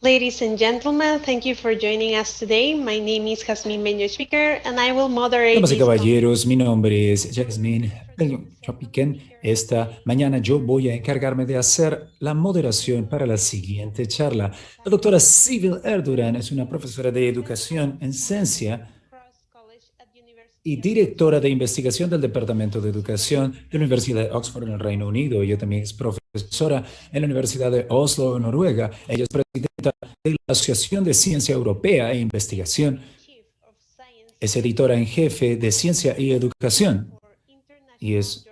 Ladies and gentlemen, thank you for joining us today. My name is Jasmine Benyo Speaker, and I will moderate Damas y this caballeros, mi nombre es Jasmine Chopiquen. Esta mañana yo voy a encargarme de hacer la moderación para la siguiente charla. La doctora Sibyl Erduran es una profesora de educación en ciencia y directora de investigación del Departamento de Educación de la Universidad de Oxford en el Reino Unido. Ella también es profesora en la Universidad de Oslo, en Noruega. Ella es presidenta de la Asociación de Ciencia Europea e Investigación. Es editora en jefe de Ciencia y Educación y es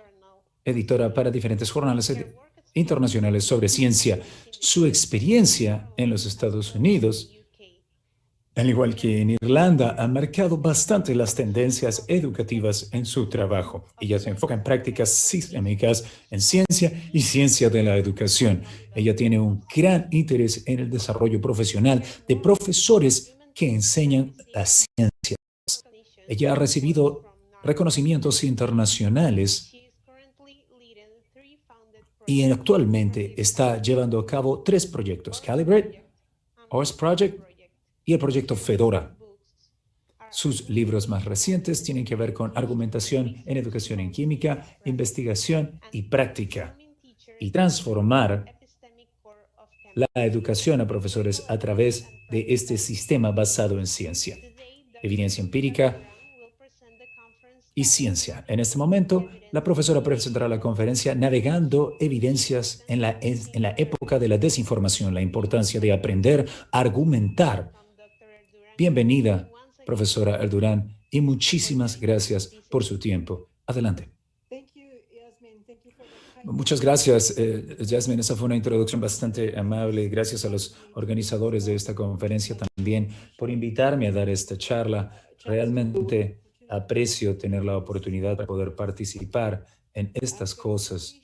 editora para diferentes jornales internacionales sobre ciencia. Su experiencia en los Estados Unidos, al igual que en Irlanda, ha marcado bastante las tendencias educativas en su trabajo. Ella se enfoca en prácticas sistémicas en ciencia y ciencia de la educación. Ella tiene un gran interés en el desarrollo profesional de profesores que enseñan la ciencia. Ella ha recibido reconocimientos internacionales y actualmente está llevando a cabo 3 proyectos: Calibrate, OS Project y el proyecto Fedora. Sus libros más recientes tienen que ver con argumentación en educación en química, investigación y práctica, y transformar la educación a profesores a través de este sistema basado en ciencia, evidencia empírica y ciencia. En este momento, la profesora presentará la conferencia Navegando evidencias en la época de la desinformación, la importancia de aprender a argumentar. Bienvenida, profesora Erduran, y muchísimas gracias por su tiempo. Adelante. Muchas gracias, Jasmine. Esa fue una introducción bastante amable. Gracias a los organizadores de esta conferencia también por invitarme a dar esta charla. Realmente aprecio tener la oportunidad de poder participar en estas cosas.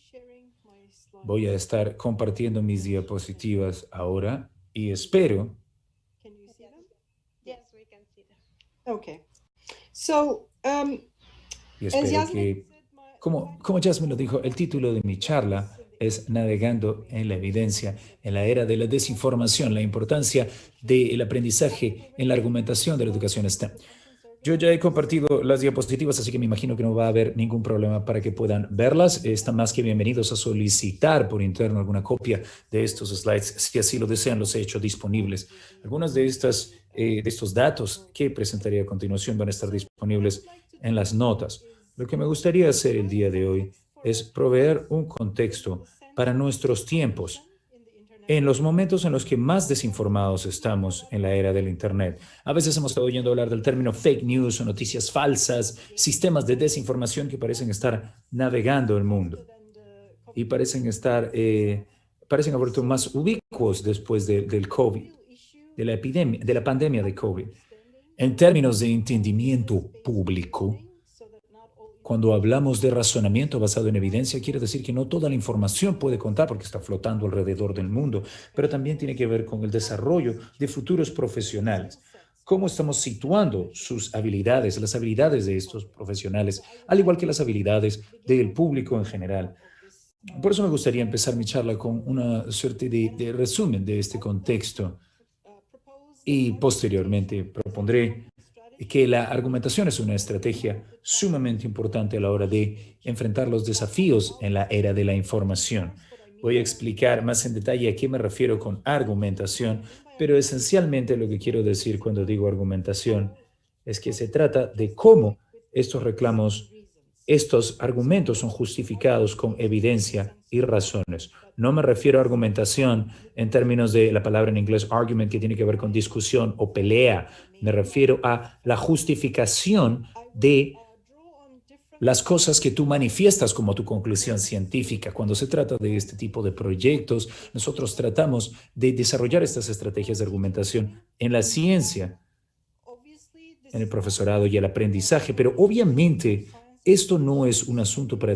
Voy a estar compartiendo mis diapositivas ahora y espero. Okay. So, Y espero que, como Jasmine lo dijo, el título de mi charla es Navegando en la evidencia en la era de la desinformación, la importancia del aprendizaje en la argumentación de la educación STEM. Yo ya he compartido las diapositivas, así que me imagino que no va a haber ningún problema para que puedan verlas. Están más que bienvenidos a solicitar por interno alguna copia de estos slides. Si así lo desean, los he hecho disponibles. Algunas de estos datos que presentaré a continuación van a estar disponibles en las notas. Lo que me gustaría hacer el día de hoy es proveer un contexto para nuestros tiempos, en los momentos en los que más desinformados estamos en la era del Internet. A veces hemos estado oyendo hablar del término fake news o noticias falsas, sistemas de desinformación que parecen estar navegando el mundo y parecen haber vuelto más ubicuos después del COVID, de la pandemia de COVID. En términos de entendimiento público, cuando hablamos de razonamiento basado en evidencia, quiere decir que no toda la información puede contar porque está flotando alrededor del mundo, pero también tiene que ver con el desarrollo de futuros profesionales. ¿Cómo estamos situando sus habilidades, las habilidades de estos profesionales, al igual que las habilidades del público en general? Por eso me gustaría empezar mi charla con una suerte de resumen de este contexto y posteriormente propondré que la argumentación es una estrategia sumamente importante a la hora de enfrentar los desafíos en la era de la información. Voy a explicar más en detalle a qué me refiero con argumentación, pero esencialmente lo que quiero decir cuando digo argumentación es que se trata de cómo estos argumentos son justificados con evidencia y razones. No me refiero a argumentación en términos de la palabra en inglés argument, que tiene que ver con discusión o pelea. Me refiero a la justificación de las cosas que tú manifiestas como tu conclusión científica. Cuando se trata de este tipo de proyectos, nosotros tratamos de desarrollar estas estrategias de argumentación en la ciencia, en el profesorado y el aprendizaje, pero obviamente esto no es un asunto para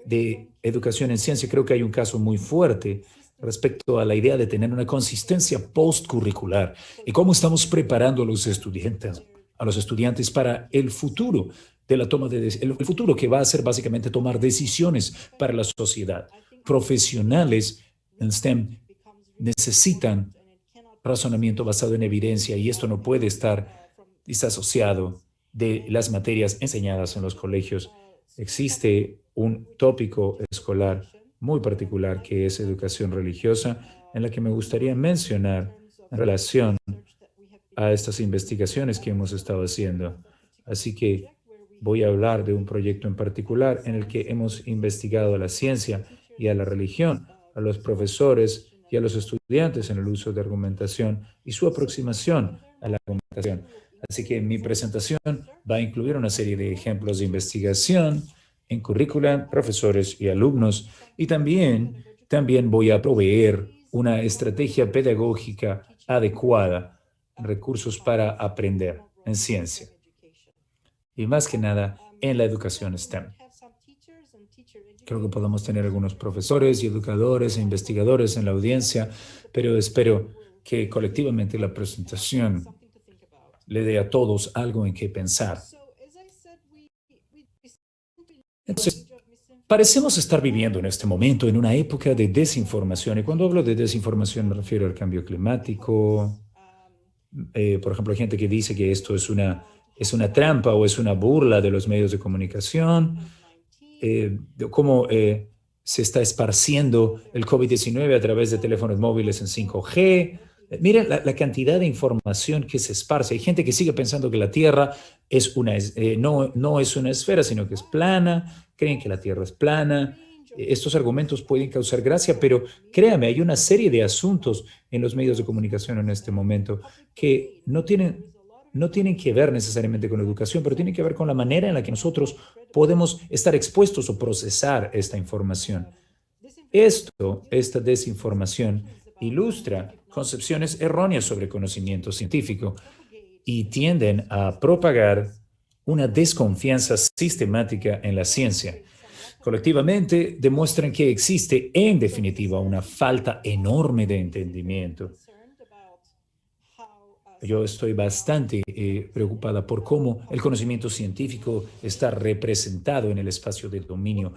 de educación en ciencia. Creo que hay un caso muy fuerte respecto a la idea de tener una consistencia postcurricular y cómo estamos preparando a los estudiantes para el futuro de la toma el futuro que va a ser básicamente tomar decisiones para la sociedad. Profesionales en STEM necesitan razonamiento basado en evidencia y esto no puede estar disasociado de las materias enseñadas en los colegios. Existe un tópico escolar muy particular que es educación religiosa, en la que me gustaría mencionar en relación a estas investigaciones que hemos estado haciendo. Así que voy a hablar de un proyecto en particular en el que hemos investigado a la ciencia y a la religión, a los profesores y a los estudiantes en el uso de argumentación y su aproximación a la argumentación. Así que mi presentación va a incluir una serie de ejemplos de investigación en currícula, profesores y alumnos, y también voy a proveer una estrategia pedagógica adecuada, recursos para aprender en ciencia y más que nada en la educación STEM. Creo que podemos tener algunos profesores y educadores e investigadores en la audiencia, pero espero que colectivamente la presentación le dé a todos algo en qué pensar. Entonces, parecemos estar viviendo en este momento en una época de desinformación, y cuando hablo de desinformación me refiero al cambio climático. Por ejemplo, hay gente que dice que esto es una trampa o es una burla de los medios de comunicación, de cómo se está esparciendo el COVID-19 a través de teléfonos móviles en 5G. Miren la cantidad de información que se esparce. Hay gente que sigue pensando que la Tierra no es una esfera, sino que es plana. Creen que la Tierra es plana. Estos argumentos pueden causar gracia, pero créame, hay una serie de asuntos en los medios de comunicación en este momento que no tienen que ver necesariamente con educación, pero tienen que ver con la manera en la que nosotros podemos estar expuestos o procesar esta información. Esta desinformación ilustra concepciones erróneas sobre conocimiento científico y tienden a propagar una desconfianza sistemática en la ciencia. Colectivamente demuestran que existe, en definitiva, una falta enorme de entendimiento. Yo estoy bastante preocupada por cómo el conocimiento científico está representado en el espacio de dominio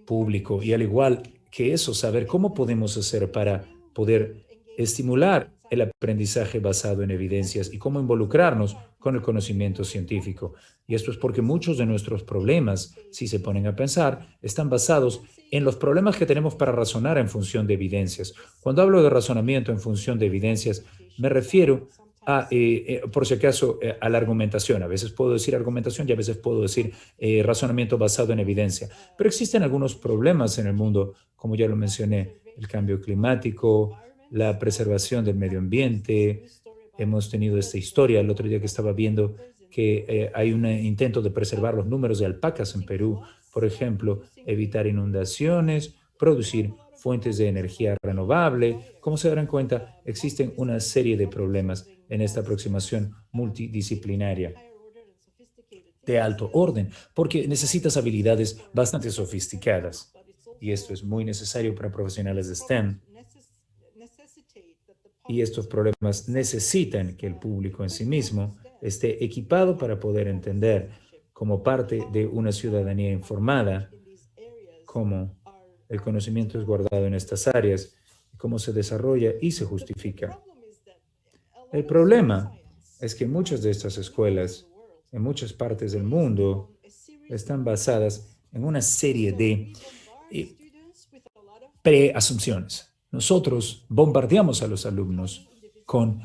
público y al igual que eso, saber cómo podemos hacer para poder estimular el aprendizaje basado en evidencias y cómo involucrarnos con el conocimiento científico. Y esto es porque muchos de nuestros problemas, si se ponen a pensar, están basados en los problemas que tenemos para razonar en función de evidencias. Cuando hablo de razonamiento en función de evidencias, me refiero a, por si acaso, a la argumentación. A veces puedo decir argumentación y a veces puedo decir razonamiento basado en evidencia. Pero existen algunos problemas en el mundo, como ya lo mencioné, el cambio climático, la preservación del medio ambiente. Hemos tenido esta historia el otro día que estaba viendo que hay un intento de preservar los números de alpacas en Perú, por ejemplo, evitar inundaciones, producir fuentes de energía renovable. Como se darán cuenta, existen una serie de problemas en esta aproximación multidisciplinaria de alto orden, porque necesitas habilidades bastante sofisticadas. Y esto es muy necesario para profesionales de STEM. Y estos problemas necesitan que el público en sí mismo esté equipado para poder entender, como parte de una ciudadanía informada, cómo el conocimiento es guardado en estas áreas, cómo se desarrolla y se justifica. El problema es que muchas de estas escuelas, en muchas partes del mundo, están basadas en una serie de preasunciones. Nosotros bombardeamos a los alumnos con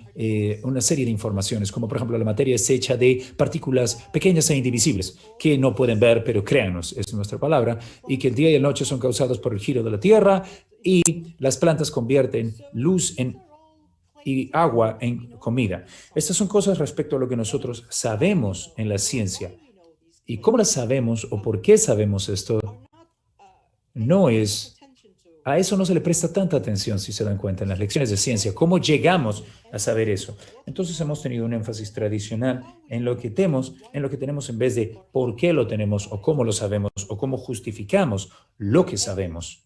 una serie de informaciones, como por ejemplo la materia es hecha de partículas pequeñas e indivisibles que no pueden ver, pero créanos, es nuestra palabra, y que el día y la noche son causados por el giro de la Tierra y las plantas convierten luz y agua en comida. Estas son cosas respecto a lo que nosotros sabemos en la ciencia. ¿Y cómo las sabemos o por qué sabemos esto? A eso no se le presta tanta atención, si se dan cuenta, en las lecciones de ciencia. ¿Cómo llegamos a saber eso? Entonces hemos tenido un énfasis tradicional en lo que tenemos en vez de por qué lo tenemos o cómo lo sabemos o cómo justificamos lo que sabemos.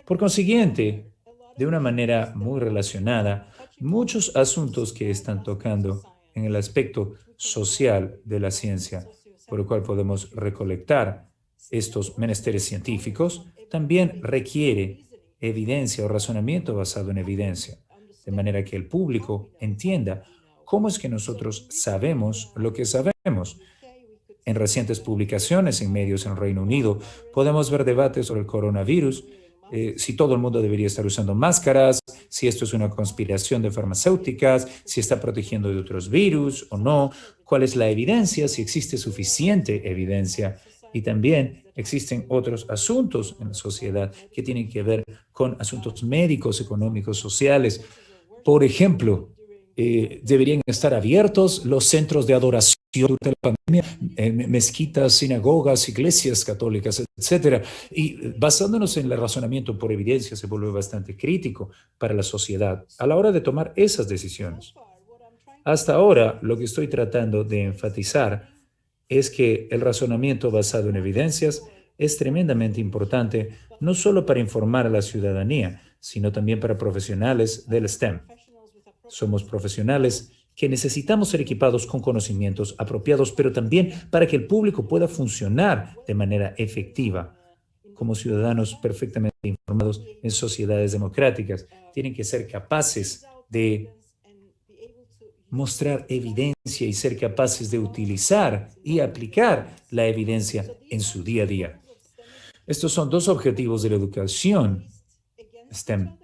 Por consiguiente, de una manera muy relacionada, muchos asuntos que están tocando en el aspecto social de la ciencia, por el cual podemos recolectar estos menesteres científicos, también requiere evidencia o razonamiento basado en evidencia, de manera que el público entienda cómo es que nosotros sabemos lo que sabemos. En recientes publicaciones en medios en Reino Unido podemos ver debates sobre el coronavirus, si todo el mundo debería estar usando máscaras, si esto es una conspiración de farmacéuticas, si está protegiendo de otros virus o no, cuál es la evidencia, si existe suficiente evidencia. Y también existen otros asuntos en la sociedad que tienen que ver con asuntos médicos, económicos, sociales. Por ejemplo, deberían estar abiertos los centros de adoración durante la pandemia, mezquitas, sinagogas, iglesias católicas, etcétera. Y basándonos en el razonamiento por evidencia se vuelve bastante crítico para la sociedad a la hora de tomar esas decisiones. Hasta ahora, lo que estoy tratando de enfatizar es que el razonamiento basado en evidencias es tremendamente importante, no solo para informar a la ciudadanía, sino también para profesionales del STEM. Somos profesionales que necesitamos ser equipados con conocimientos apropiados, pero también para que el público pueda funcionar de manera efectiva. Como ciudadanos perfectamente informados en sociedades democráticas, tienen que ser capaces de mostrar evidencia y ser capaces de utilizar y aplicar la evidencia en su día a día. Estos son dos objetivos de la educación STEM,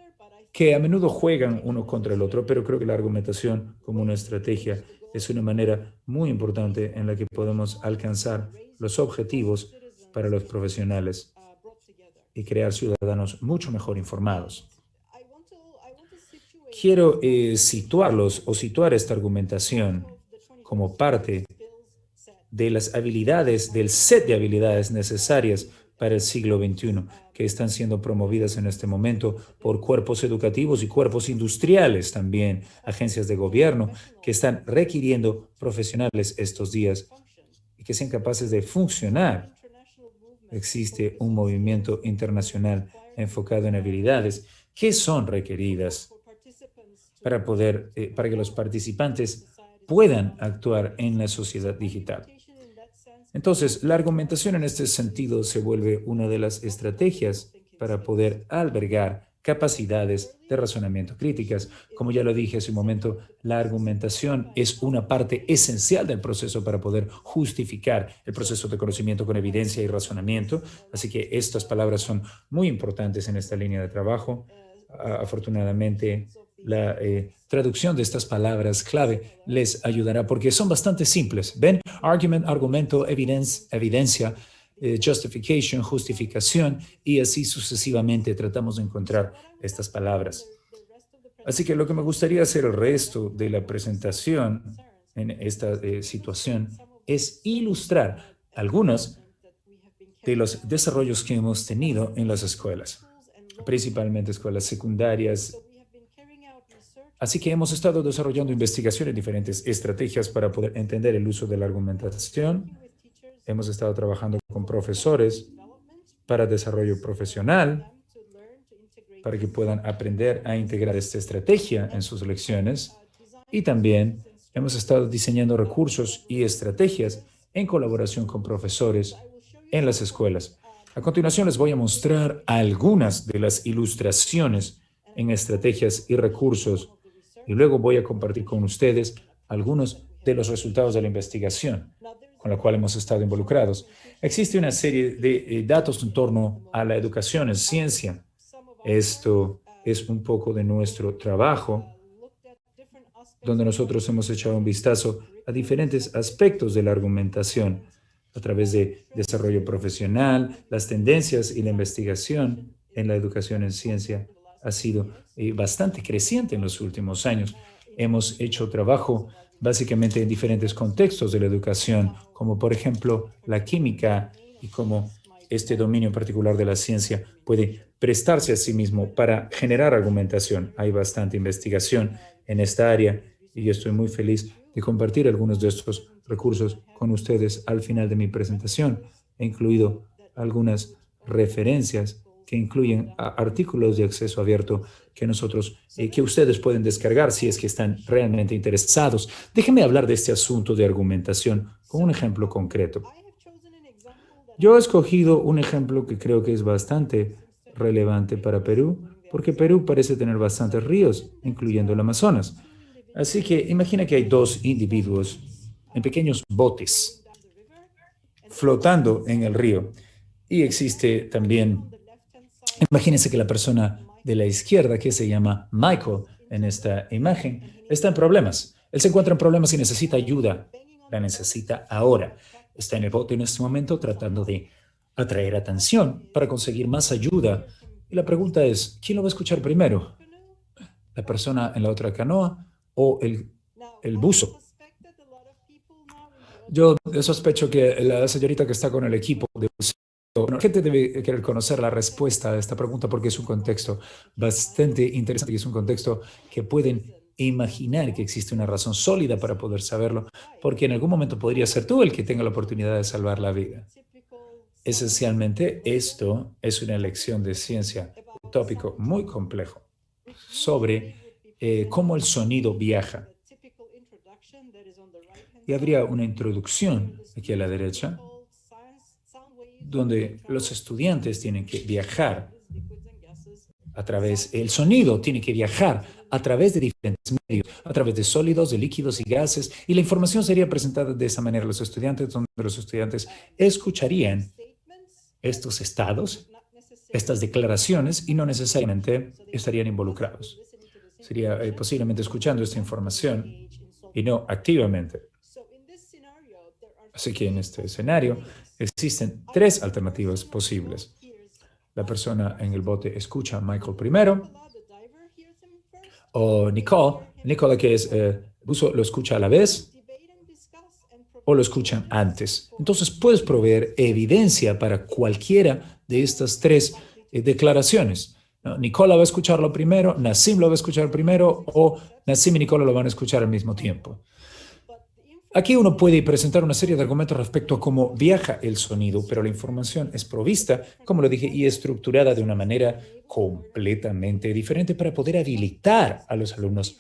que a menudo juegan uno contra el otro, pero creo que la argumentación como una estrategia es una manera muy importante en la que podemos alcanzar los objetivos para los profesionales y crear ciudadanos mucho mejor informados. Quiero situarlos o situar esta argumentación como parte de las habilidades, del set de habilidades necesarias para el siglo XXI, que están siendo promovidas en este momento por cuerpos educativos y cuerpos industriales también, agencias de gobierno, que están requiriendo profesionales estos días y que sean capaces de funcionar. Existe un movimiento internacional enfocado en habilidades que son requeridas para que los participantes puedan actuar en la sociedad digital. Entonces, la argumentación en este sentido se vuelve una de las estrategias para poder albergar capacidades de razonamiento críticas. Como ya lo dije hace un momento, la argumentación es una parte esencial del proceso para poder justificar el proceso de conocimiento con evidencia y razonamiento. Así que estas palabras son muy importantes en esta línea de trabajo. Afortunadamente, la traducción de estas palabras clave les ayudará porque son bastante simples. ¿Ven? Argument, argumento, evidencia, justification, justificación, y así sucesivamente tratamos de encontrar estas palabras. Así que lo que me gustaría hacer el resto de la presentación en esta situación es ilustrar algunos de los desarrollos que hemos tenido en las escuelas, principalmente escuelas secundarias. Así que hemos estado desarrollando investigaciones, diferentes estrategias para poder entender el uso de la argumentación. Hemos estado trabajando con profesores para desarrollo profesional, para que puedan aprender a integrar esta estrategia en sus lecciones. Y también hemos estado diseñando recursos y estrategias en colaboración con profesores en las escuelas. A continuación les voy a mostrar algunas de las ilustraciones en estrategias y recursos y luego voy a compartir con ustedes algunos de los resultados de la investigación con la cual hemos estado involucrados. Existe una serie de datos en torno a la educación en ciencia. Esto es un poco de nuestro trabajo, donde nosotros hemos echado un vistazo a diferentes aspectos de la argumentación a través de desarrollo profesional, las tendencias y la investigación en la educación en ciencia ha sido bastante creciente en los últimos años. Hemos hecho trabajo básicamente en diferentes contextos de la educación, como por ejemplo la química y cómo este dominio particular de la ciencia puede prestarse a sí mismo para generar argumentación. Hay bastante investigación en esta área y yo estoy muy feliz de compartir algunos de estos recursos con ustedes al final de mi presentación. He incluido algunas referencias que incluyen artículos de acceso abierto que ustedes pueden descargar si es que están realmente interesados. Déjenme hablar de este asunto de argumentación con un ejemplo concreto. Yo he escogido un ejemplo que creo que es bastante relevante para Perú, porque Perú parece tener bastantes ríos, incluyendo el Amazonas. Así que imagina que hay dos individuos en pequeños botes flotando en el río. Y existe también, imagínense que la persona de la izquierda, que se llama Michael en esta imagen, está en problemas. Él se encuentra en problemas y necesita ayuda. La necesita ahora. Está en el bote en este momento tratando de atraer atención para conseguir más ayuda. Y la pregunta es, ¿quién lo va a escuchar primero? ¿La persona en la otra canoa o el buzo? Yo sospecho que la señorita que está con el equipo de buceo, bueno, la gente debe querer conocer la respuesta a esta pregunta porque es un contexto bastante interesante y es un contexto que pueden imaginar que existe una razón sólida para poder saberlo, porque en algún momento podría ser tú el que tenga la oportunidad de salvar la vida. Esencialmente, esto es una lección de ciencia, un tópico muy complejo sobre cómo el sonido viaja. Y habría una introducción aquí a la derecha, donde los estudiantes tienen que viajar a través, el sonido tiene que viajar a través de diferentes medios, a través de sólidos, de líquidos y gases, y la información sería presentada de esa manera a los estudiantes, donde los estudiantes escucharían estos estados, estas declaraciones, y no necesariamente estarían involucrados. Sería posiblemente escuchando esta información y no activamente. Así que en este escenario existen tres alternativas posibles. La persona en el bote escucha a Michael primero, o Nicole que es buzo, lo escucha a la vez, o lo escuchan antes. Entonces puedes proveer evidencia para cualquiera de estas tres declaraciones. ¿No? Nicola va a escucharlo primero, Nassim lo va a escuchar primero, o Nassim y Nicola lo van a escuchar al mismo tiempo. Aquí uno puede presentar una serie de argumentos respecto a cómo viaja el sonido, pero la información es provista, como lo dije, y estructurada de una manera completamente diferente para poder habilitar a los alumnos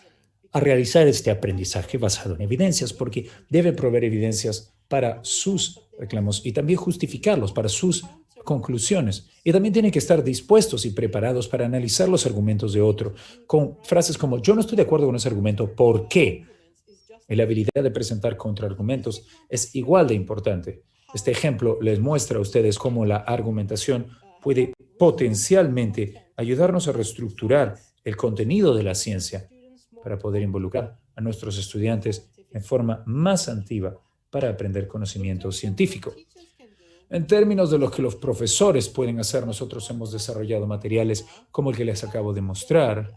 a realizar este aprendizaje basado en evidencias, porque debe proveer evidencias para sus reclamos y también justificarlos para sus conclusiones. Y también tienen que estar dispuestos y preparados para analizar los argumentos de otro, con frases como, yo no estoy de acuerdo con ese argumento, ¿por qué? Y la habilidad de presentar contraargumentos es igual de importante. Este ejemplo les muestra a ustedes cómo la argumentación puede potencialmente ayudarnos a reestructurar el contenido de la ciencia para poder involucrar a nuestros estudiantes en forma más activa para aprender conocimiento científico. En términos de lo que los profesores pueden hacer, nosotros hemos desarrollado materiales como el que les acabo de mostrar.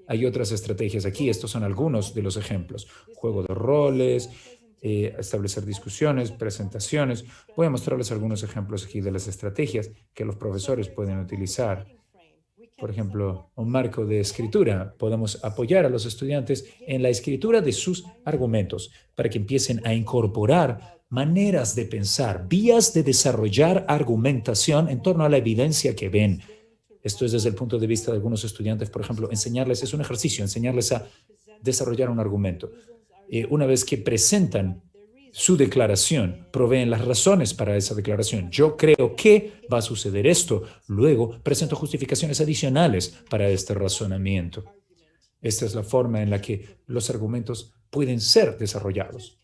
Hay otras estrategias aquí, estos son algunos de los ejemplos. Juego de roles, establecer discusiones, presentaciones. Voy a mostrarles algunos ejemplos aquí de las estrategias que los profesores pueden utilizar. Por ejemplo, un marco de escritura. Podemos apoyar a los estudiantes en la escritura de sus argumentos para que empiecen a incorporar maneras de pensar, vías de desarrollar argumentación en torno a la evidencia que ven. Esto es desde el punto de vista de algunos estudiantes, por ejemplo, enseñarles, es un ejercicio, enseñarles a desarrollar un argumento. Una vez que presentan su declaración, proveen las razones para esa declaración. Yo creo que va a suceder esto. Luego presento justificaciones adicionales para este razonamiento. Esta es la forma en la que los argumentos pueden ser desarrollados.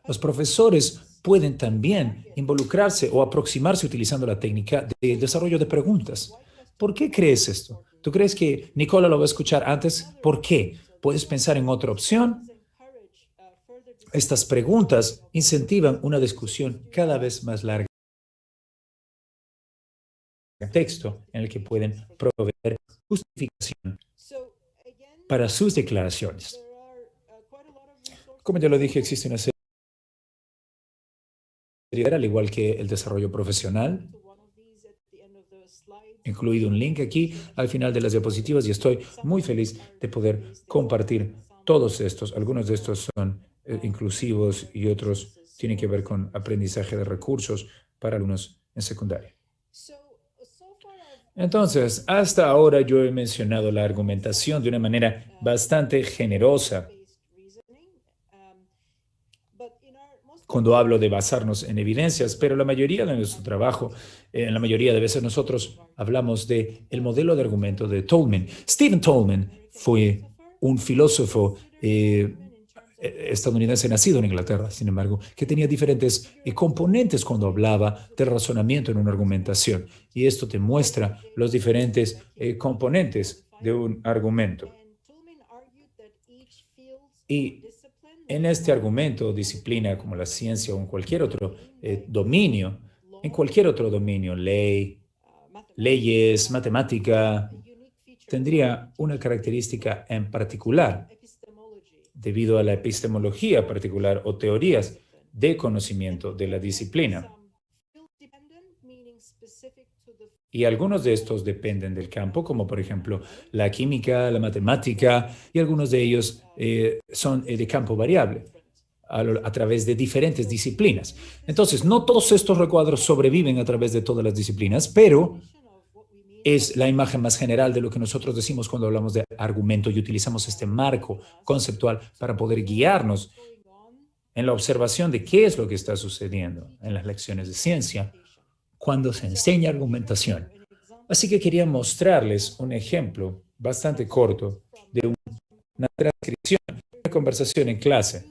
Los profesores pueden también involucrarse o aproximarse utilizando la técnica de desarrollo de preguntas. ¿Por qué crees esto? ¿Tú crees que Nicola lo va a escuchar antes? ¿Por qué? ¿Puedes pensar en otra opción? Estas preguntas incentivan una discusión cada vez más larga. Texto en el que pueden proveer justificación para sus declaraciones. Como ya lo dije, existe una serie, al igual que el desarrollo profesional, incluido un link aquí al final de las diapositivas, y estoy muy feliz de poder compartir todos estos. Algunos de estos son inclusivos y otros tienen que ver con aprendizaje de recursos para alumnos en secundaria. Entonces, hasta ahora yo he mencionado la argumentación de una manera bastante generosa. cuando hablo de basarnos en evidencias, pero la mayoría de nuestro trabajo, en la mayoría de veces nosotros hablamos de el modelo de argumento de Tolman. Stephen Tolman fue un filósofo estadounidense nacido en Inglaterra, sin embargo, que tenía diferentes componentes cuando hablaba de razonamiento en una argumentación. Y esto te muestra los diferentes componentes de un argumento. Y en este argumento, disciplina como la ciencia o en cualquier otro dominio, leyes, matemática, tendría una característica en particular debido a la epistemología particular o teorías de conocimiento de la disciplina. Y algunos de estos dependen del campo, como por ejemplo la química, la matemática, y algunos de ellos son de campo variable a través de diferentes disciplinas. Entonces, no todos estos recuadros sobreviven a través de todas las disciplinas, pero es la imagen más general de lo que nosotros decimos cuando hablamos de argumento y utilizamos este marco conceptual para poder guiarnos en la observación de qué es lo que está sucediendo en las lecciones de ciencia cuando se enseña argumentación. Así que quería mostrarles un ejemplo bastante corto de una transcripción de una conversación en clase,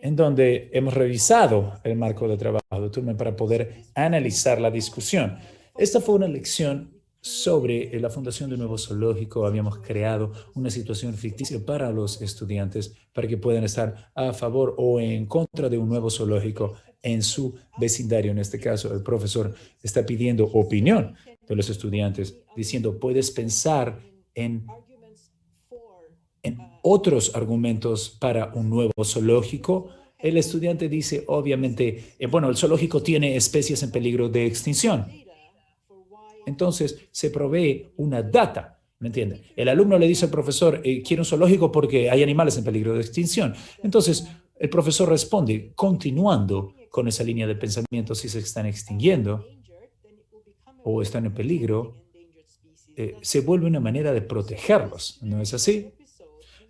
en donde hemos revisado el marco de trabajo de Tolman para poder analizar la discusión. Esta fue una lección sobre la fundación de un nuevo zoológico. Habíamos creado una situación ficticia para los estudiantes para que puedan estar a favor o en contra de un nuevo zoológico en su vecindario. En este caso, el profesor está pidiendo opinión de los estudiantes, diciendo, ¿puedes pensar en otros argumentos para un nuevo zoológico? El estudiante dice, obviamente, bueno, el zoológico tiene especies en peligro de extinción. Entonces, se provee una data, ¿me entiende? El alumno le dice al profesor, quiero un zoológico porque hay animales en peligro de extinción. Entonces, el profesor responde, continuando con esa línea de pensamiento, si se están extinguiendo o están en peligro, se vuelve una manera de protegerlos, ¿no es así?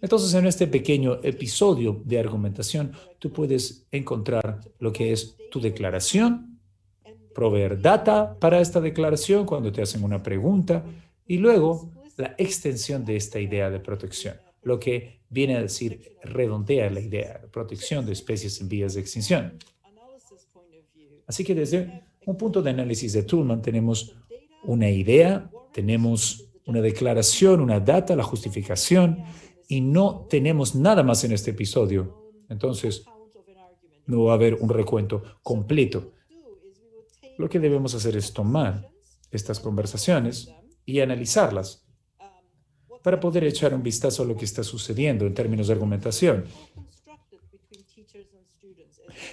Entonces, en este pequeño episodio de argumentación, tú puedes encontrar lo que es tu declaración, proveer data para esta declaración cuando te hacen una pregunta y luego la extensión de esta idea de protección, lo que viene a decir, redondea la idea de protección de especies en vías de extinción. Así que desde un punto de análisis de Tolman tenemos una idea, tenemos una declaración, una data, la justificación y no tenemos nada más en este episodio. Entonces, no va a haber un recuento completo. Lo que debemos hacer es tomar estas conversaciones y analizarlas para poder echar un vistazo a lo que está sucediendo en términos de argumentación,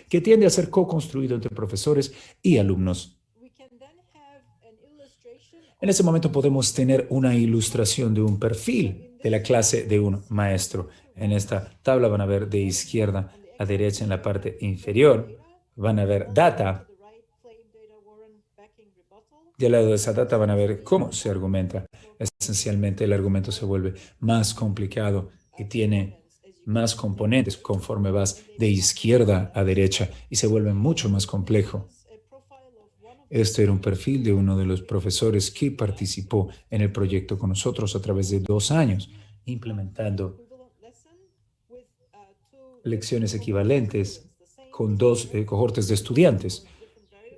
que tiende a ser co-construido entre profesores y alumnos. En ese momento podemos tener una ilustración de un perfil de la clase de un maestro. En esta tabla van a ver de izquierda a derecha en la parte inferior, van a ver data. Y al lado de esa data van a ver cómo se argumenta. Esencialmente el argumento se vuelve más complicado y tiene más componentes conforme vas de izquierda a derecha y se vuelve mucho más complejo. Este era un perfil de uno de los profesores que participó en el proyecto con nosotros a través de 2 años, implementando lecciones equivalentes con 2 cohortes de estudiantes.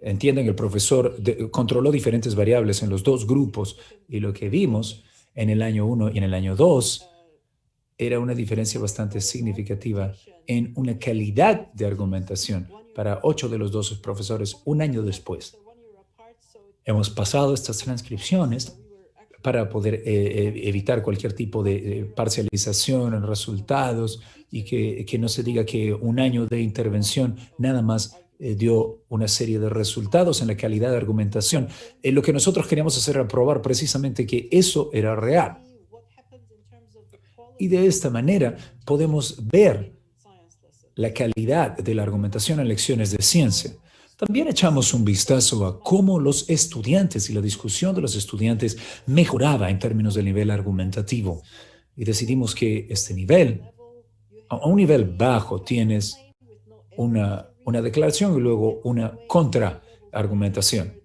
Entienden, el profesor controló diferentes variables en los 2 grupos y lo que vimos en el año 1 y en el año 2 era una diferencia bastante significativa en una calidad de argumentación para 8 de los 12 profesores un año después. Hemos pasado estas transcripciones para poder evitar cualquier tipo de parcialización en resultados y que no se diga que un año de intervención nada más dio una serie de resultados en la calidad de argumentación. Lo que nosotros queríamos hacer era probar precisamente que eso era real. Y de esta manera podemos ver la calidad de la argumentación en lecciones de ciencia. También echamos un vistazo a cómo los estudiantes y la discusión de los estudiantes mejoraba en términos del nivel argumentativo. Y decidimos que este nivel, a un nivel bajo, tienes una una declaración y luego una contraargumentación.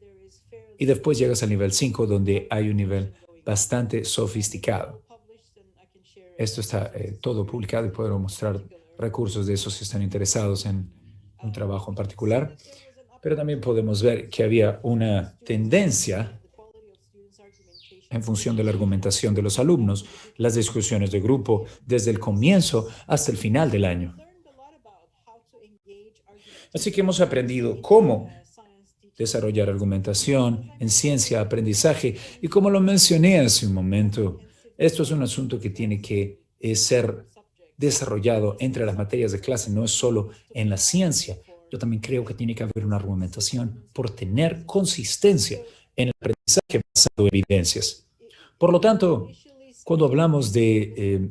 Y después llegas al nivel 5, donde hay un nivel bastante sofisticado. Esto está todo publicado y puedo mostrar recursos de esos si están interesados en un trabajo en particular. Pero también podemos ver que había una tendencia en función de la argumentación de los alumnos, las discusiones de grupo, desde el comienzo hasta el final del año. Así que hemos aprendido cómo desarrollar argumentación en ciencia, aprendizaje, y como lo mencioné hace un momento, esto es un asunto que tiene que ser desarrollado entre las materias de clase, no es solo en la ciencia. Yo también creo que tiene que haber una argumentación por tener consistencia en el aprendizaje basado en evidencias. Por lo tanto, cuando hablamos de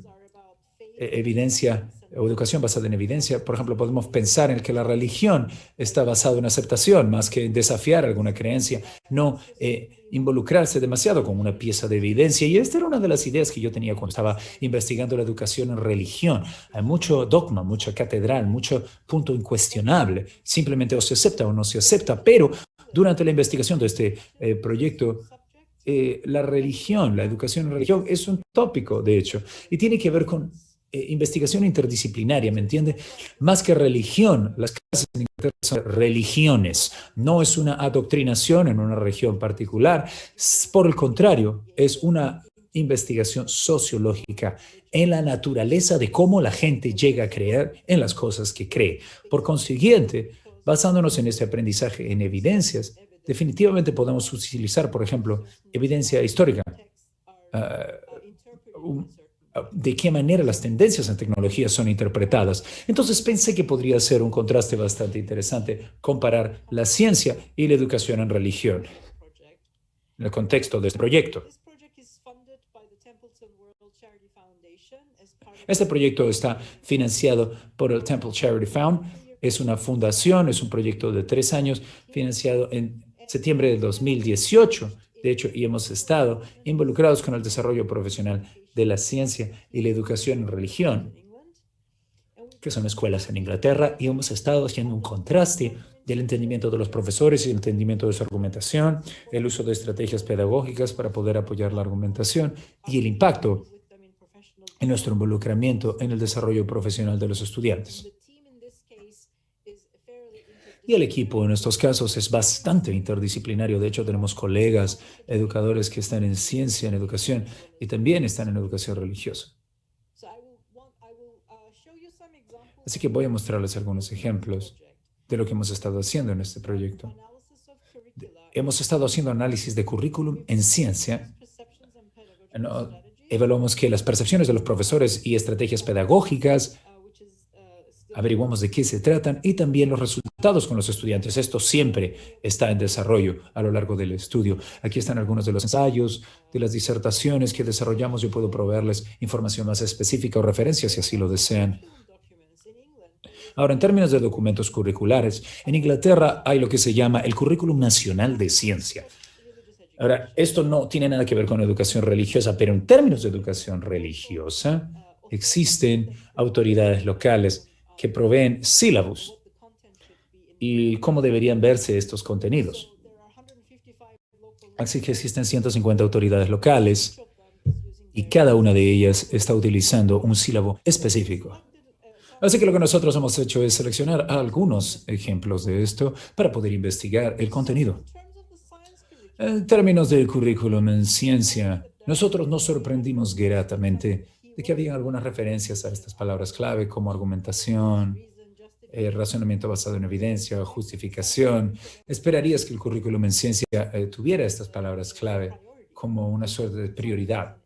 evidencia o educación basada en evidencia, por ejemplo, podemos pensar en que la religión está basada en aceptación más que en desafiar alguna creencia, no involucrarse demasiado con una pieza de evidencia. Y esta era una de las ideas que yo tenía cuando estaba investigando la educación en religión. Hay mucho dogma, mucha catedral, mucho punto incuestionable. Simplemente o se acepta o no se acepta, pero durante la investigación de este proyecto, la religión, la educación en religión es un tópico, de hecho, y tiene que ver con investigación interdisciplinaria, ¿me entiende? Más que religión, las clases en Inglaterra son religiones, no es una adoctrinación en una región particular, por el contrario, es una investigación sociológica en la naturaleza de cómo la gente llega a creer en las cosas que cree. Por consiguiente, basándonos en este aprendizaje en evidencias, definitivamente podemos utilizar, por ejemplo, evidencia histórica, de qué manera las tendencias en tecnología son interpretadas. Entonces pensé que podría ser un contraste bastante interesante comparar la ciencia y la educación en religión en el contexto de este proyecto. Este proyecto está financiado por el Temple Charity Fund. Es una fundación, es un proyecto de 3 años financiado en septiembre de 2018. De hecho, y hemos estado involucrados con el desarrollo profesional de la ciencia y la educación en religión, que son escuelas en Inglaterra, y hemos estado haciendo un contraste del entendimiento de los profesores y el entendimiento de su argumentación, el uso de estrategias pedagógicas para poder apoyar la argumentación y el impacto en nuestro involucramiento en el desarrollo profesional de los estudiantes. Y el equipo en estos casos es bastante interdisciplinario. De hecho, tenemos colegas, educadores que están en ciencia, en educación, y también están en educación religiosa. Así que voy a mostrarles algunos ejemplos de lo que hemos estado haciendo en este proyecto. Hemos estado haciendo análisis de currículum en ciencia. Evaluamos que las percepciones de los profesores y estrategias pedagógicas, averiguamos de qué se tratan y también los resultados con los estudiantes. Esto siempre está en desarrollo a lo largo del estudio. Aquí están algunos de los ensayos, de las disertaciones que desarrollamos. Yo puedo proveerles información más específica o referencias si así lo desean. Ahora, en términos de documentos curriculares, en Inglaterra hay lo que se llama el Currículum Nacional de Ciencia. Ahora, esto no tiene nada que ver con educación religiosa, pero en términos de educación religiosa, existen autoridades locales que proveen sílabos y cómo deberían verse estos contenidos. Así que existen 150 autoridades locales y cada una de ellas está utilizando un sílabo específico. Así que lo que nosotros hemos hecho es seleccionar algunos ejemplos de esto para poder investigar el contenido. En términos del currículum en ciencia, nosotros nos sorprendimos gratamente de que había algunas referencias a estas palabras clave como argumentación, razonamiento basado en evidencia, justificación. Esperarías que el currículum en ciencia tuviera estas palabras clave como una suerte de prioridad,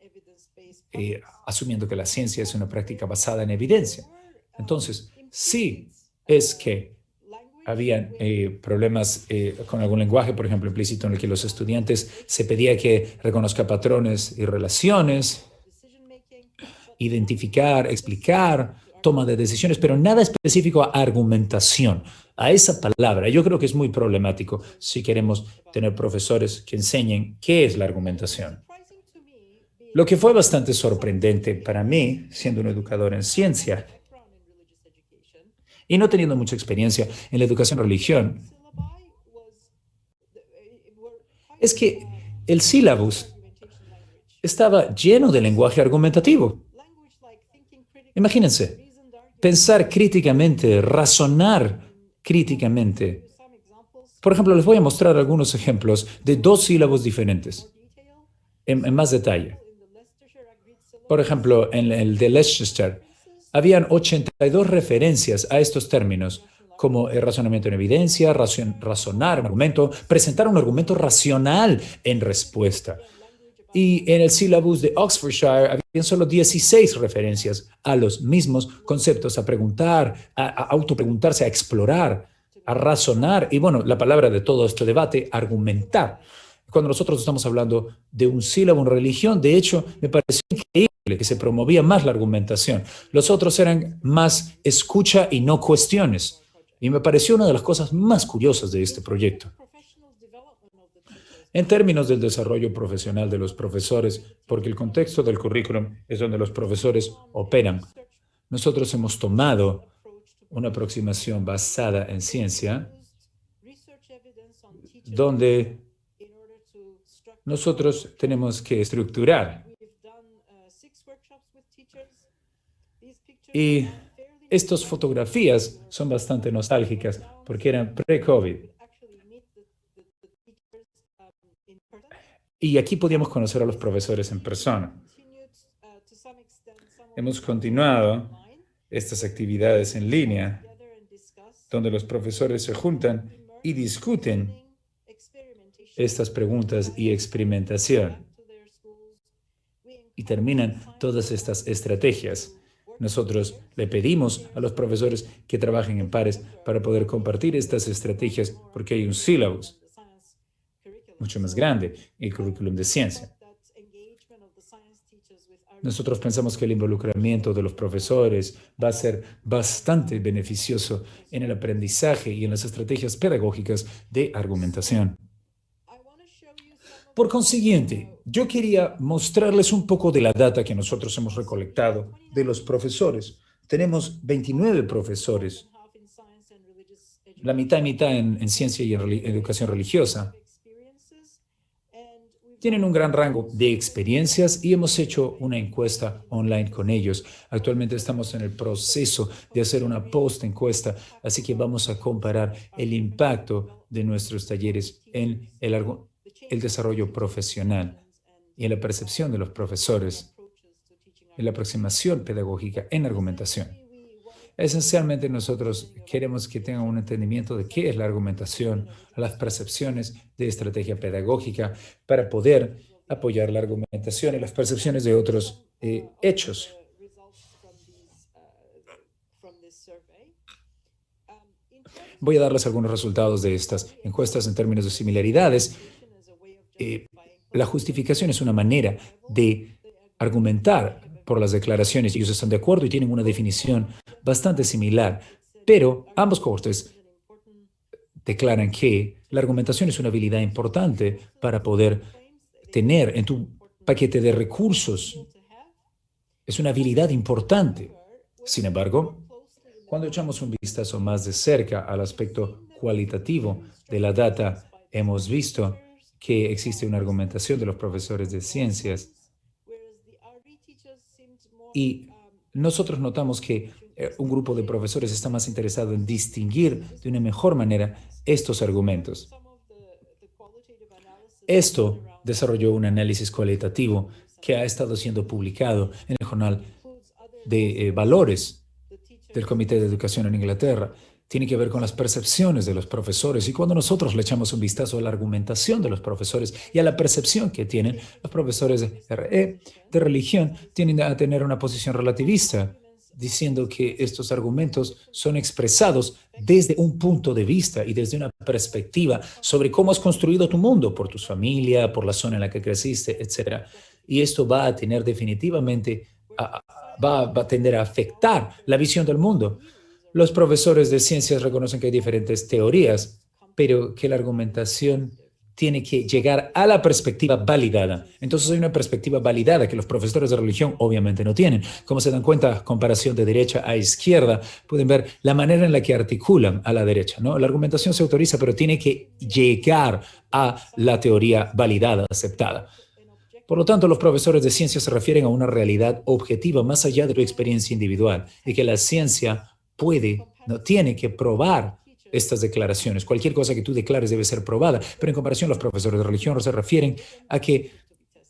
asumiendo que la ciencia es una práctica basada en evidencia. Entonces, sí es que habían problemas con algún lenguaje, por ejemplo, implícito en el que los estudiantes se pedía que reconozca patrones y relaciones, identificar, explicar, toma de decisiones, pero nada específico a argumentación, a esa palabra. Yo creo que es muy problemático si queremos tener profesores que enseñen qué es la argumentación. Lo que fue bastante sorprendente para mí, siendo un educador en ciencia, Y no teniendo mucha experiencia en la educación religión, es que el sílabus estaba lleno de lenguaje argumentativo. Imagínense, pensar críticamente, razonar críticamente. Por ejemplo, les voy a mostrar algunos ejemplos de dos sílabos diferentes, en más detalle. Por ejemplo, en el de Leicester, habían 82 referencias a estos términos, como el razonamiento en evidencia, razonar un argumento, presentar un argumento racional en respuesta. Y en el sílabus de Oxfordshire habían solo 16 referencias a los mismos conceptos, a preguntar, a autopreguntarse, a explorar, a razonar. Y bueno, la palabra de todo este debate, argumentar. Cuando nosotros estamos hablando de un sílabo en religión, de hecho, me pareció increíble que se promovía más la argumentación. Los otros eran más escucha y no cuestiones. Y me pareció una de las cosas más curiosas de este proyecto. En términos del desarrollo profesional de los profesores, porque el contexto del currículum es donde los profesores operan, nosotros hemos tomado una aproximación basada en ciencia, donde nosotros tenemos que estructurar. Y estas fotografías son bastante nostálgicas porque eran pre-COVID. Y aquí podíamos conocer a los profesores en persona. Hemos continuado estas actividades en línea, donde los profesores se juntan y discuten estas preguntas y experimentación. Y terminan todas estas estrategias. Nosotros le pedimos a los profesores que trabajen en pares para poder compartir estas estrategias porque hay un sílabus mucho más grande, el currículum de ciencia. Nosotros pensamos que el involucramiento de los profesores va a ser bastante beneficioso en el aprendizaje y en las estrategias pedagógicas de argumentación. Por consiguiente, yo quería mostrarles un poco de la data que nosotros hemos recolectado de los profesores. Tenemos 29 profesores, la mitad y mitad en ciencia y en educación religiosa. Tienen un gran rango de experiencias y hemos hecho una encuesta online con ellos. Actualmente estamos en el proceso de hacer una post-encuesta, así que vamos a comparar el impacto de nuestros talleres en el desarrollo profesional y en la percepción de los profesores, en la aproximación pedagógica en argumentación. Esencialmente, nosotros queremos que tengan un entendimiento de qué es la argumentación, las percepciones de estrategia pedagógica para poder apoyar la argumentación y las percepciones de otros hechos. Voy a darles algunos resultados de estas encuestas en términos de similaridades. La justificación es una manera de argumentar por las declaraciones. Ellos están de acuerdo y tienen una definición bastante similar, pero ambos cortes declaran que la argumentación es una habilidad importante para poder tener en tu paquete de recursos. Es una habilidad importante. Sin embargo, cuando echamos un vistazo más de cerca al aspecto cualitativo de la data, hemos visto que existe una argumentación de los profesores de ciencias y nosotros notamos que un grupo de profesores está más interesado en distinguir de una mejor manera estos argumentos. Esto desarrolló un análisis cualitativo que ha estado siendo publicado en el Jornal de Valores del Comité de Educación en Inglaterra. Tiene que ver con las percepciones de los profesores y cuando nosotros le echamos un vistazo a la argumentación de los profesores y a la percepción que tienen los profesores de religión, tienden a tener una posición relativista, diciendo que estos argumentos son expresados desde un punto de vista y desde una perspectiva sobre cómo has construido tu mundo, por tu familia, por la zona en la que creciste, etc. Y esto va a tener definitivamente, va a tender a afectar la visión del mundo. Los profesores de ciencias reconocen que hay diferentes teorías, pero que la argumentación tiene que llegar a la perspectiva validada. Entonces hay una perspectiva validada que los profesores de religión obviamente no tienen. Como se dan cuenta, comparación de derecha a izquierda, pueden ver la manera en la que articulan a la derecha, ¿no? La argumentación se autoriza, pero tiene que llegar a la teoría validada, aceptada. Por lo tanto, los profesores de ciencia se refieren a una realidad objetiva más allá de tu experiencia individual y que la ciencia no tiene que probar estas declaraciones. Cualquier cosa que tú declares debe ser probada, pero en comparación los profesores de religión se refieren a que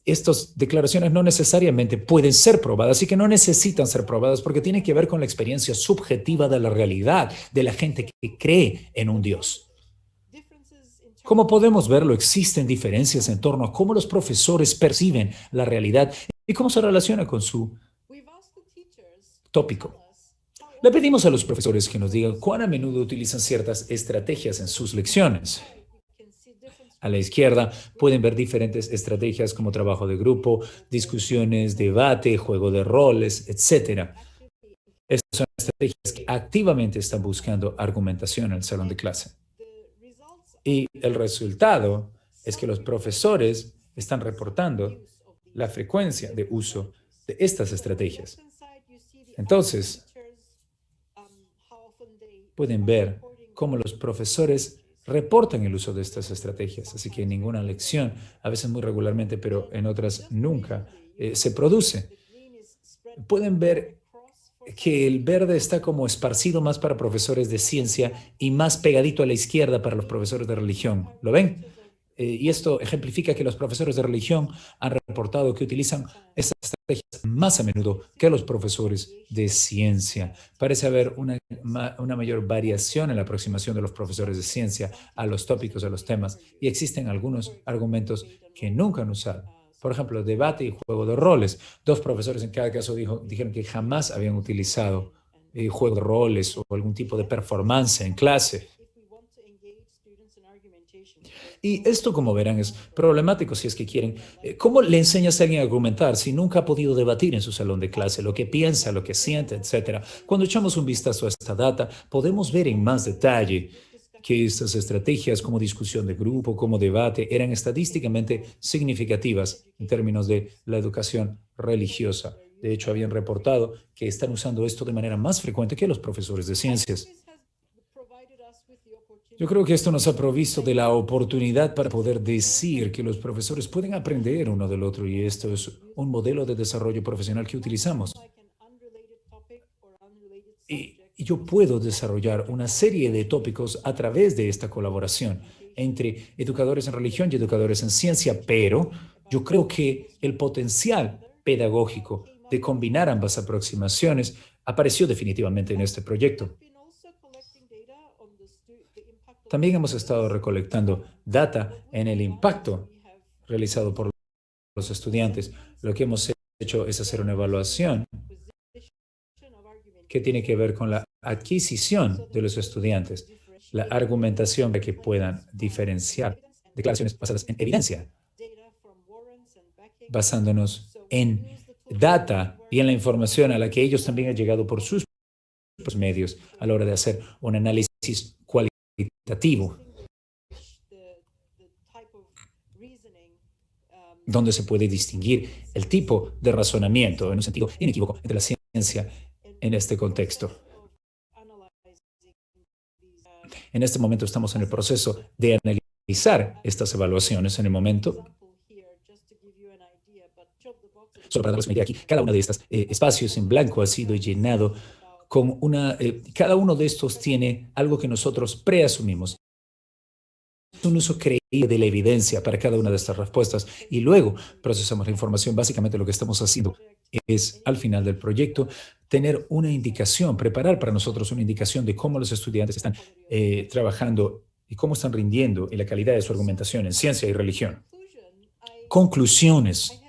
estas declaraciones no necesariamente pueden ser probadas y que no necesitan ser probadas porque tienen que ver con la experiencia subjetiva de la realidad de la gente que cree en un Dios. Como podemos verlo, existen diferencias en torno a cómo los profesores perciben la realidad y cómo se relaciona con su tópico. Le pedimos a los profesores que nos digan cuán a menudo utilizan ciertas estrategias en sus lecciones. A la izquierda pueden ver diferentes estrategias como trabajo de grupo, discusiones, debate, juego de roles, etc. Estas son estrategias que activamente están buscando argumentación en el salón de clase. Y el resultado es que los profesores están reportando la frecuencia de uso de estas estrategias. Entonces, pueden ver cómo los profesores reportan el uso de estas estrategias. Así que en ninguna lección, a veces muy regularmente, pero en otras nunca, se produce. Pueden ver que el verde está como esparcido más para profesores de ciencia y más pegadito a la izquierda para los profesores de religión. ¿Lo ven? Y esto ejemplifica que los profesores de religión han reportado que utilizan estas estrategias más a menudo que los profesores de ciencia. Parece haber una mayor variación en la aproximación de los profesores de ciencia a los tópicos, a los temas, y existen algunos argumentos que nunca han usado. Por ejemplo, debate y juego de roles. 2 profesores en cada caso dijeron que jamás habían utilizado juego de roles o algún tipo de performance en clase. Y esto, como verán, es problemático si es que quieren. ¿Cómo le enseñas a alguien a argumentar si nunca ha podido debatir en su salón de clase lo que piensa, lo que siente, etcétera? Cuando echamos un vistazo a esta data, podemos ver en más detalle que estas estrategias como discusión de grupo, como debate, eran estadísticamente significativas en términos de la educación religiosa. De hecho, habían reportado que están usando esto de manera más frecuente que los profesores de ciencias. Yo creo que esto nos ha provisto de la oportunidad para poder decir que los profesores pueden aprender uno del otro y esto es un modelo de desarrollo profesional que utilizamos. Y yo puedo desarrollar una serie de tópicos a través de esta colaboración entre educadores en religión y educadores en ciencia, pero yo creo que el potencial pedagógico de combinar ambas aproximaciones apareció definitivamente en este proyecto. También hemos estado recolectando data en el impacto realizado por los estudiantes. Lo que hemos hecho es hacer una evaluación que tiene que ver con la adquisición de los estudiantes, la argumentación para que puedan diferenciar declaraciones basadas en evidencia, basándonos en data y en la información a la que ellos también han llegado por sus medios a la hora de hacer un análisis cualitativo, donde se puede distinguir el tipo de razonamiento en un sentido inequívoco entre la ciencia en este contexto. En este momento estamos en el proceso de analizar estas evaluaciones en el momento. Solo para darles una idea aquí, cada uno de estos espacios en blanco ha sido llenado con cada uno de estos tiene algo que nosotros preasumimos. Es un uso creíble de la evidencia para cada una de estas respuestas y luego procesamos la información. Básicamente lo que estamos haciendo es, al final del proyecto, tener una indicación, preparar para nosotros una indicación de cómo los estudiantes están trabajando y cómo están rindiendo y la calidad de su argumentación en ciencia y religión. Conclusiones.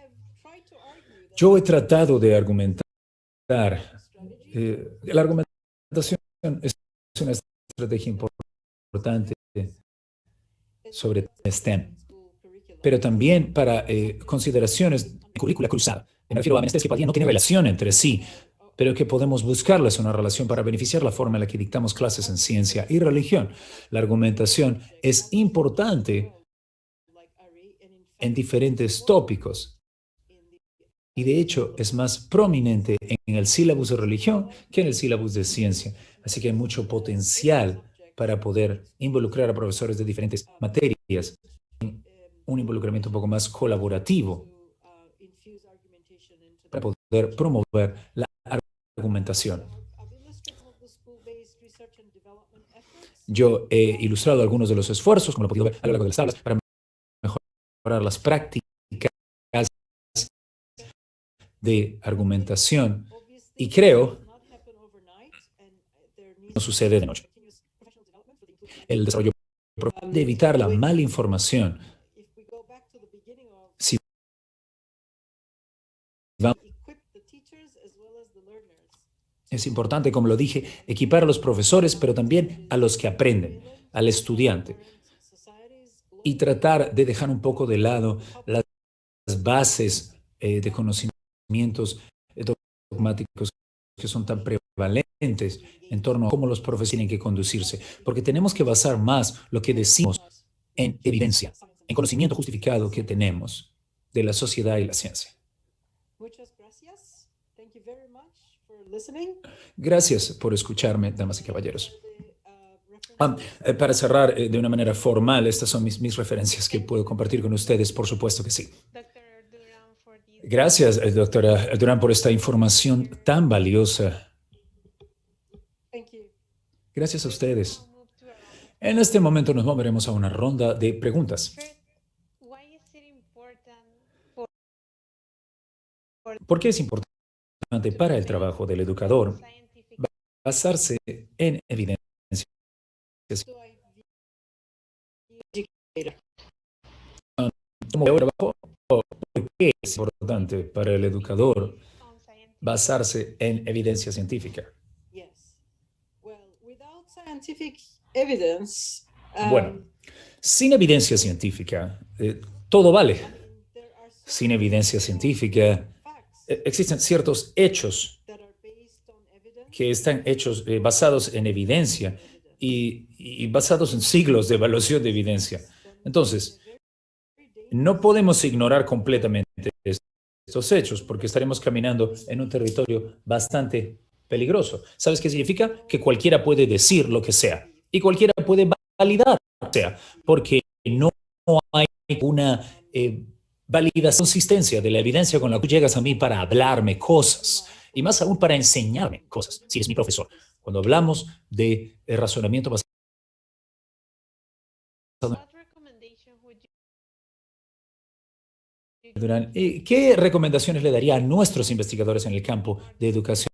Yo he tratado de argumentar. La argumentación es una estrategia importante sobre STEM, pero también para consideraciones de currícula cruzada. Me refiero a menesteres que todavía no tienen relación entre sí, pero que podemos buscarles una relación para beneficiar la forma en la que dictamos clases en ciencia y religión. La argumentación es importante en diferentes tópicos. Y de hecho es más prominente en el sílabus de religión que en el sílabus de ciencia. Así que hay mucho potencial para poder involucrar a profesores de diferentes materias en un involucramiento un poco más colaborativo para poder promover la argumentación. Yo he ilustrado algunos de los esfuerzos, como lo he podido ver a lo largo de las tablas, para mejorar las prácticas de argumentación, y creo no sucede de noche. El desarrollo de evitar la mala información. Si es importante, como lo dije, equipar a los profesores, pero también a los que aprenden, al estudiante, y tratar de dejar un poco de lado las bases de conocimientos dogmáticos que son tan prevalentes en torno a cómo los profesores tienen que conducirse, porque tenemos que basar más lo que decimos en evidencia, en conocimiento justificado que tenemos de la sociedad y la ciencia. Gracias por escucharme, damas y caballeros. Para cerrar de una manera formal, estas son mis referencias que puedo compartir con ustedes, por supuesto que sí. Gracias, doctora Durán, por esta información tan valiosa. Gracias a ustedes. En este momento nos moveremos a una ronda de preguntas. ¿Por qué es importante para el trabajo del educador basarse en evidencias? ¿Cómo trabajo? ¿Por qué es importante para el educador basarse en evidencia científica? Bueno, sin evidencia científica, todo vale. Sin evidencia científica, existen ciertos hechos que están basados en evidencia y basados en siglos de evaluación de evidencia. Entonces, no podemos ignorar completamente estos hechos porque estaremos caminando en un territorio bastante peligroso. ¿Sabes qué significa? Que cualquiera puede decir lo que sea y cualquiera puede validar lo que sea, porque no hay una validación, consistencia de la evidencia con la que tú llegas a mí para hablarme cosas y más aún para enseñarme cosas, si eres mi profesor. Cuando hablamos de razonamiento basado ¿qué recomendaciones le daría a nuestros investigadores en el campo de educación,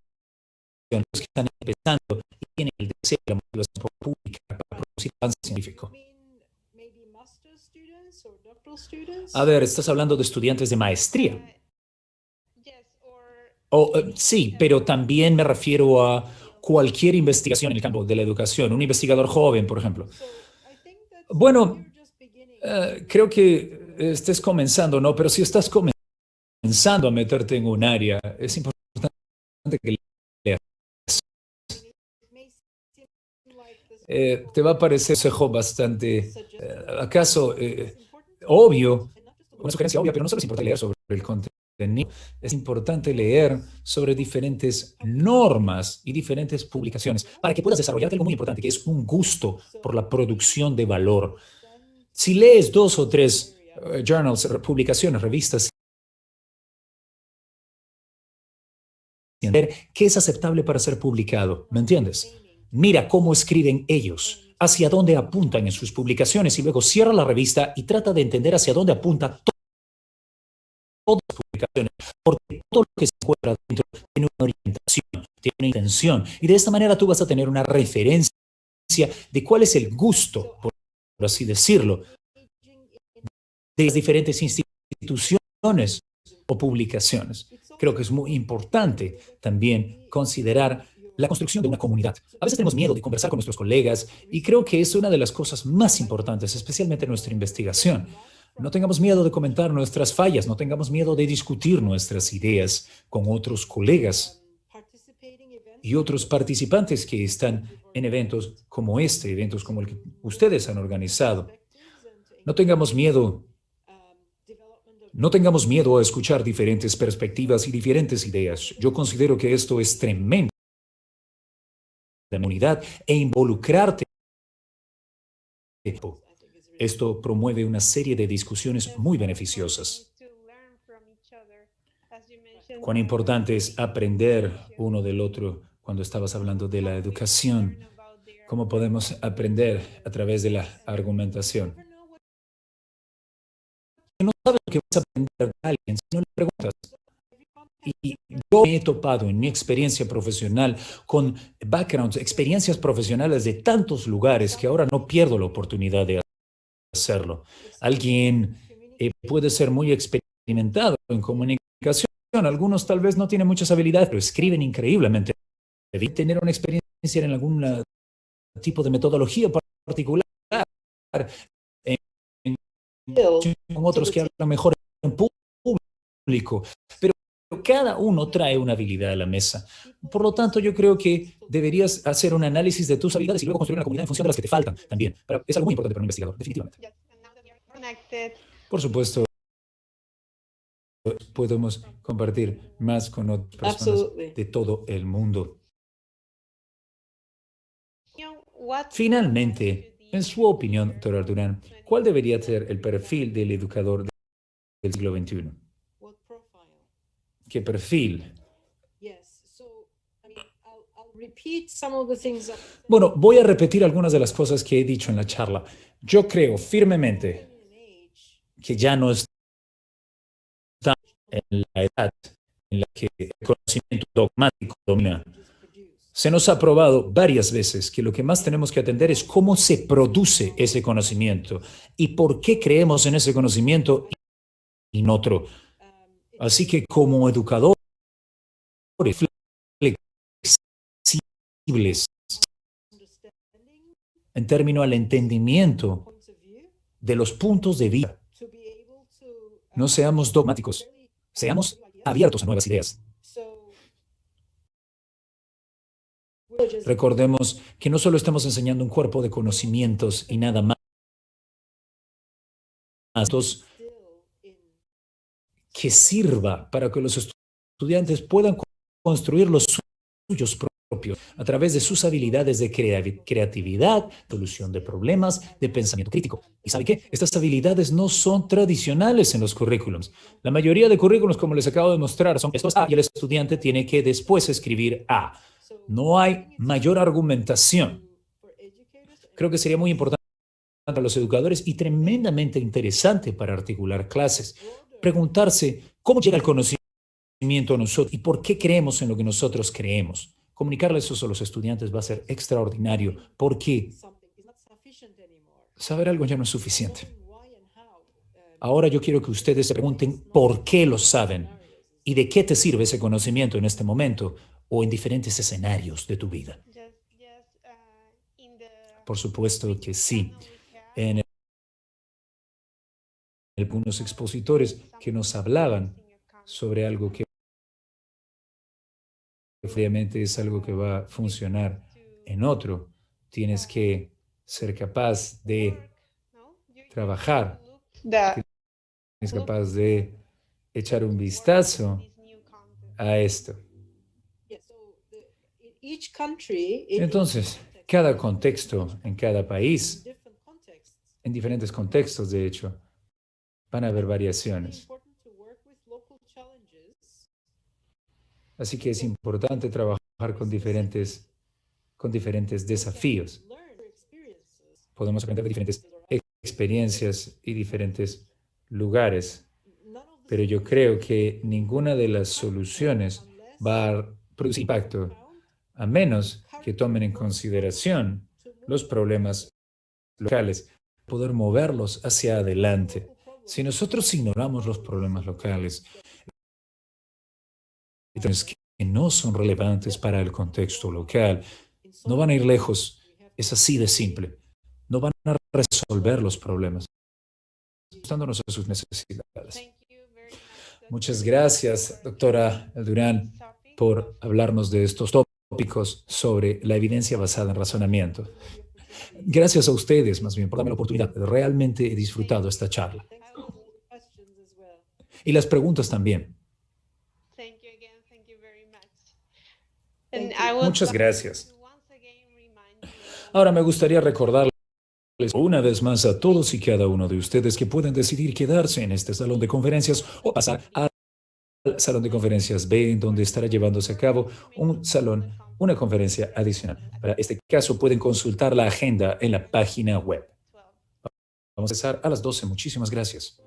los que están empezando y tienen el deseo de la motivación pública para producir avance científico? A ver, ¿estás hablando de estudiantes de maestría? Sí, pero también me refiero a cualquier investigación en el campo de la educación, un investigador joven, por ejemplo. Bueno, creo que estés comenzando, ¿no? Pero si estás comenzando a meterte en un área, es importante que leas. Te va a parecer un consejo bastante, acaso, obvio, una sugerencia obvia, pero no solo es importante leer sobre el contenido, es importante leer sobre diferentes normas y diferentes publicaciones para que puedas desarrollarte algo muy importante, que es un gusto por la producción de valor. Si lees 2 o 3 journals, publicaciones, revistas, entender qué es aceptable para ser publicado, ¿me entiendes? Mira cómo escriben ellos, hacia dónde apuntan en sus publicaciones y luego cierra la revista y trata de entender hacia dónde apunta todas las publicaciones, porque todo lo que se encuentra dentro tiene una orientación, tiene una intención, y de esta manera tú vas a tener una referencia de cuál es el gusto, por así decirlo, de las diferentes instituciones o publicaciones. Creo que es muy importante también considerar la construcción de una comunidad. A veces tenemos miedo de conversar con nuestros colegas y creo que es una de las cosas más importantes, especialmente en nuestra investigación. No tengamos miedo de comentar nuestras fallas, no tengamos miedo de discutir nuestras ideas con otros colegas y otros participantes que están en eventos como este, eventos como el que ustedes han organizado. No tengamos miedo No tengamos miedo a escuchar diferentes perspectivas y diferentes ideas. Yo considero que esto es tremendo de comunidad e involucrarte. Esto promueve una serie de discusiones muy beneficiosas. Cuán importante es aprender uno del otro cuando estabas hablando de la educación. ¿Cómo podemos aprender a través de la argumentación? No sabes lo que vas a aprender de alguien si no le preguntas. Y yo me he topado en mi experiencia profesional con backgrounds, experiencias profesionales de tantos lugares que ahora no pierdo la oportunidad de hacerlo. Alguien puede ser muy experimentado en comunicación. Algunos tal vez no tienen muchas habilidades, pero escriben increíblemente. Deben tener una experiencia en algún tipo de metodología particular. Con otros que hablan mejor en público. Pero cada uno trae una habilidad a la mesa. Por lo tanto, yo creo que deberías hacer un análisis de tus habilidades y luego construir una comunidad en función de las que te faltan también. Pero es algo muy importante para un investigador, definitivamente. Por supuesto, podemos compartir más con otras personas de todo el mundo. Finalmente, en su opinión, doctor Durán, ¿cuál debería ser el perfil del educador del siglo XXI? ¿Qué perfil? Bueno, voy a repetir algunas de las cosas que he dicho en la charla. Yo creo firmemente que ya no está en la edad en la que el conocimiento dogmático domina. Se nos ha probado varias veces que lo que más tenemos que atender es cómo se produce ese conocimiento y por qué creemos en ese conocimiento y en otro. Así que como educadores flexibles en términos al entendimiento de los puntos de vista, no seamos dogmáticos, seamos abiertos a nuevas ideas. Recordemos que no solo estamos enseñando un cuerpo de conocimientos y nada más, que sirva para que los estudiantes puedan construir los suyos propios a través de sus habilidades de creatividad, solución de problemas, de pensamiento crítico. ¿Y sabe qué? Estas habilidades no son tradicionales en los currículums. La mayoría de currículums, como les acabo de mostrar, son estos A y el estudiante tiene que después escribir A. No hay mayor argumentación. Creo que sería muy importante para los educadores y tremendamente interesante para articular clases. Preguntarse cómo llega el conocimiento a nosotros y por qué creemos en lo que nosotros creemos. Comunicarles eso a los estudiantes va a ser extraordinario porque saber algo ya no es suficiente. Ahora yo quiero que ustedes se pregunten por qué lo saben y de qué te sirve ese conocimiento en este momento o en diferentes escenarios de tu vida. Por supuesto que sí. En algunos expositores que nos hablaban sobre algo que obviamente es algo que va a funcionar en otro. Tienes que ser capaz de trabajar, tienes capaz de echar un vistazo a esto. Entonces, cada contexto en cada país, en diferentes contextos, de hecho, van a haber variaciones. Así que es importante trabajar con diferentes desafíos. Podemos aprender de diferentes experiencias y diferentes lugares, pero yo creo que ninguna de las soluciones va a producir impacto a menos que tomen en consideración los problemas locales, poder moverlos hacia adelante. Si nosotros ignoramos los problemas locales, que no son relevantes para el contexto local, no van a ir lejos. Es así de simple. No van a resolver los problemas, ajustándonos a sus necesidades. Muchas gracias, doctora Durán, por hablarnos de estos tópicos sobre la evidencia basada en razonamiento. Gracias a ustedes, más bien, por darme la oportunidad. Realmente he disfrutado esta charla. y las preguntas también. Thank you again. Thank you very much. Thank And you. I would Muchas like gracias. to once again remind you Ahora me gustaría recordarles una vez más a todos y cada uno de ustedes que pueden decidir quedarse en este salón de conferencias o pasar al salón de conferencias B, en donde estará llevándose a cabo una conferencia adicional. Para este caso pueden consultar la agenda en la página web. 12. Vamos a empezar a las 12. Muchísimas gracias.